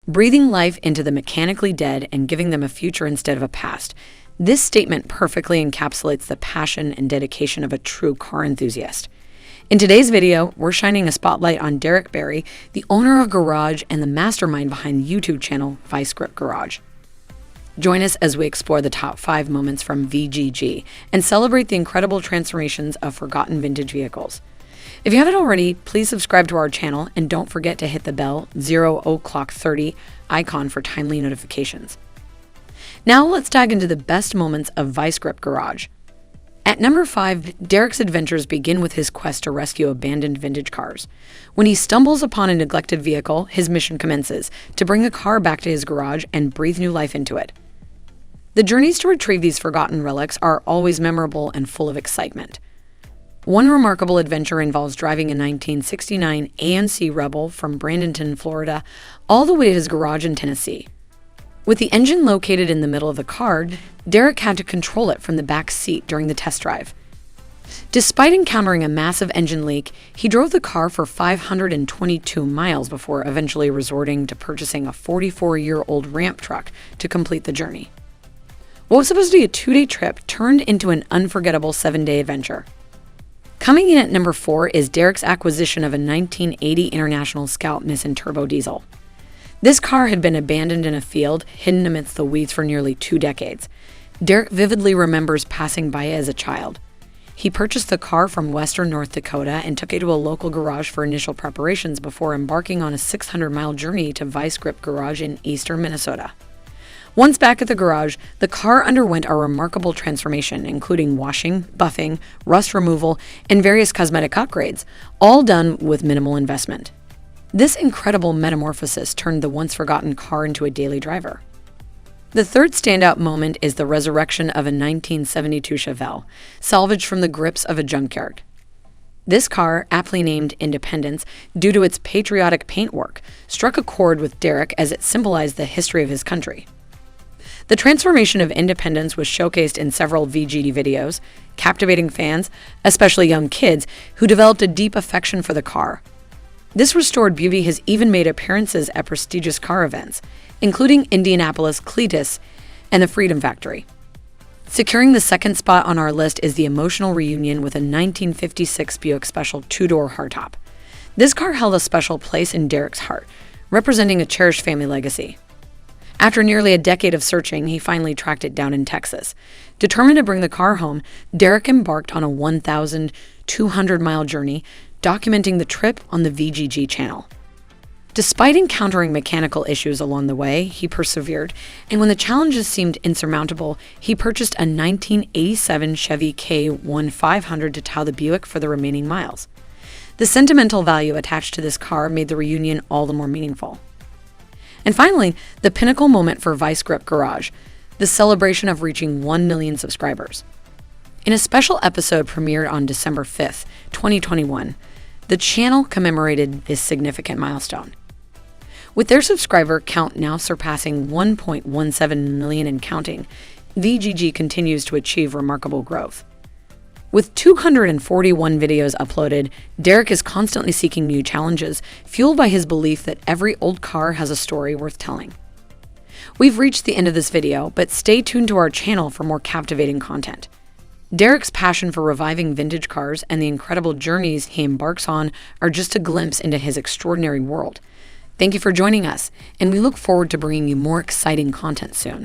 breathing life into the mechanically dead and giving them a future instead of a past. This statement perfectly encapsulates the passion and dedication of a true car enthusiast. In today's video, we're shining a spotlight on Derek Barry, the owner of Garage and the mastermind behind the YouTube channel Vice Grip Garage. Join us as we explore the top 5 moments from VGG and celebrate the incredible transformations of forgotten vintage vehicles. If you haven't already, please subscribe to our channel and don't forget to hit the bell 0:30 icon for timely notifications. Now let's dive into the best moments of Vice Grip Garage. At number 5, Derek's adventures begin with his quest to rescue abandoned vintage cars. When he stumbles upon a neglected vehicle, his mission commences to bring the car back to his garage and breathe new life into it. The journeys to retrieve these forgotten relics are always memorable and full of excitement. One remarkable adventure involves driving a 1969 ANC Rebel from Bradenton, Florida, all the way to his garage in Tennessee. With the engine located in the middle of the car, Derek had to control it from the back seat during the test drive. Despite encountering a massive engine leak, he drove the car for 522 miles before eventually resorting to purchasing a 44-year-old ramp truck to complete the journey. What was supposed to be a 2-day trip turned into an unforgettable 7-day adventure. Coming in at number 4 is Derek's acquisition of a 1980 International Scout Nissan Turbo Diesel. This car had been abandoned in a field, hidden amidst the weeds for nearly 2 decades. Derek vividly remembers passing by it as a child. He purchased the car from western North Dakota and took it to a local garage for initial preparations before embarking on a 600-mile journey to Vice Grip Garage in eastern Minnesota. Once back at the garage, the car underwent a remarkable transformation, including washing, buffing, rust removal, and various cosmetic upgrades, all done with minimal investment. This incredible metamorphosis turned the once-forgotten car into a daily driver. The third standout moment is the resurrection of a 1972 Chevelle, salvaged from the grips of a junkyard. This car, aptly named Independence due to its patriotic paintwork, struck a chord with Derek as it symbolized the history of his country. The transformation of Independence was showcased in several VGD videos, captivating fans, especially young kids, who developed a deep affection for the car. This restored beauty has even made appearances at prestigious car events, including Indianapolis Cletus and the Freedom Factory. Securing the second spot on our list is the emotional reunion with a 1956 Buick Special 2-door hardtop. This car held a special place in Derek's heart, representing a cherished family legacy. After nearly a decade of searching, he finally tracked it down in Texas. Determined to bring the car home, Derek embarked on a 1,200-mile journey, documenting the trip on the VGG channel. Despite encountering mechanical issues along the way, he persevered, and when the challenges seemed insurmountable, he purchased a 1987 Chevy K1500 to tow the Buick for the remaining miles. The sentimental value attached to this car made the reunion all the more meaningful. And finally, the pinnacle moment for Vice Grip Garage, the celebration of reaching 1 million subscribers. In a special episode premiered on December 5th, 2021, the channel commemorated this significant milestone. With their subscriber count now surpassing 1.17 million and counting, VGG continues to achieve remarkable growth. With 241 videos uploaded, Derek is constantly seeking new challenges, fueled by his belief that every old car has a story worth telling. We've reached the end of this video, but stay tuned to our channel for more captivating content. Derek's passion for reviving vintage cars and the incredible journeys he embarks on are just a glimpse into his extraordinary world. Thank you for joining us, and we look forward to bringing you more exciting content soon.